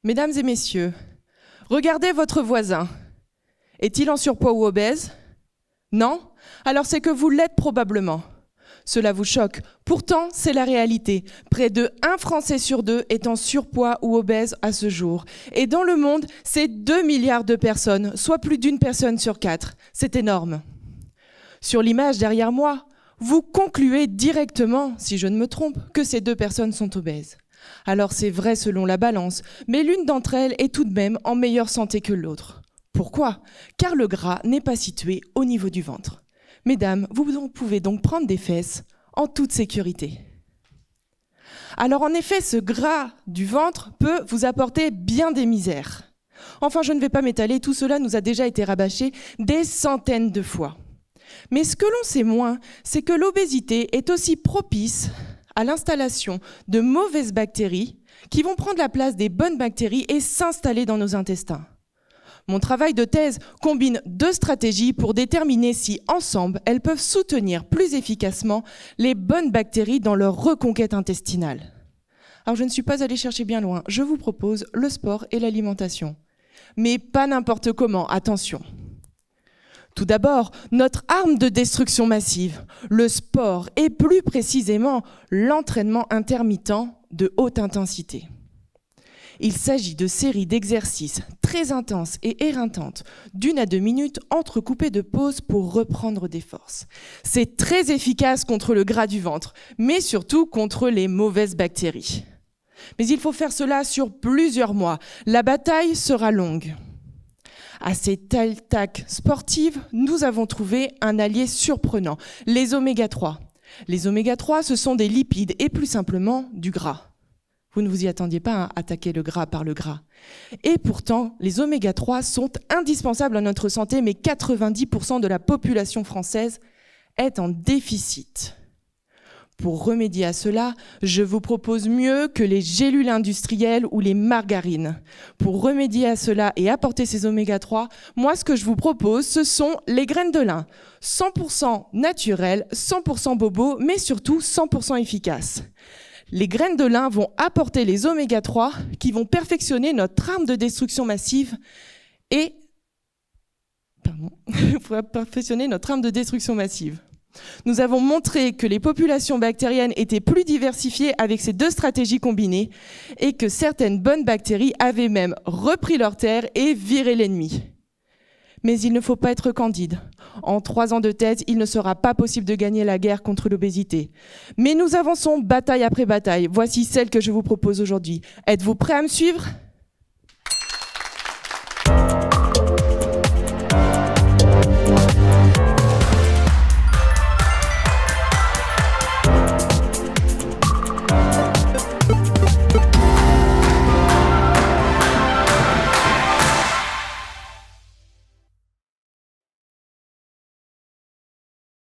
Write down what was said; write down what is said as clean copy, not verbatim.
Mesdames et messieurs, regardez votre voisin. Est-il en surpoids ou obèse? Non? Alors c'est que vous l'êtes probablement. Cela vous choque. Pourtant, c'est la réalité. Près de 1 Français sur 2 est en surpoids ou obèse à ce jour. Et dans le monde, c'est 2 milliards de personnes, soit plus d'une personne sur 4. C'est énorme. Sur l'image derrière moi, vous concluez directement, si je ne me trompe, que ces 2 personnes sont obèses. Alors c'est vrai selon la balance, mais l'une d'entre elles est tout de même en meilleure santé que l'autre. Pourquoi? Car le gras n'est pas situé au niveau du ventre. Mesdames, vous pouvez donc prendre des fesses en toute sécurité. Alors en effet, ce gras du ventre peut vous apporter bien des misères. Enfin, je ne vais pas m'étaler, tout cela nous a déjà été rabâché des centaines de fois. Mais ce que l'on sait moins, c'est que l'obésité est aussi propice à l'installation de mauvaises bactéries qui vont prendre la place des bonnes bactéries et s'installer dans nos intestins. Mon travail de thèse combine 2 stratégies pour déterminer si, ensemble, elles peuvent soutenir plus efficacement les bonnes bactéries dans leur reconquête intestinale. Alors je ne suis pas allée chercher bien loin, je vous propose le sport et l'alimentation. Mais pas n'importe comment, attention. Tout d'abord, notre arme de destruction massive, le sport et plus précisément l'entraînement intermittent de haute intensité. Il s'agit de séries d'exercices très intenses et éreintantes, d'1 à 2 minutes entrecoupées de pauses pour reprendre des forces. C'est très efficace contre le gras du ventre, mais surtout contre les mauvaises bactéries. Mais il faut faire cela sur plusieurs mois. La bataille sera longue. À ces tactiques sportives, nous avons trouvé un allié surprenant, les oméga 3. Les oméga 3, ce sont des lipides et plus simplement du gras. Vous ne vous y attendiez pas à attaquer le gras par le gras. Et pourtant, les oméga 3 sont indispensables à notre santé, mais 90% de la population française est en déficit. Pour remédier à cela, je vous propose mieux que les gélules industrielles ou les margarines. Pour remédier à cela et apporter ces oméga 3, moi ce que je vous propose, ce sont les graines de lin. 100% naturelles, 100% bobo, mais surtout 100% efficaces. Les graines de lin vont apporter les oméga 3 qui vont perfectionner notre arme de destruction massive et Nous avons montré que les populations bactériennes étaient plus diversifiées avec ces 2 stratégies combinées et que certaines bonnes bactéries avaient même repris leur terre et viré l'ennemi. Mais il ne faut pas être candide. En 3 ans de thèse, il ne sera pas possible de gagner la guerre contre l'obésité. Mais nous avançons bataille après bataille. Voici celle que je vous propose aujourd'hui. Êtes-vous prêts à me suivre ?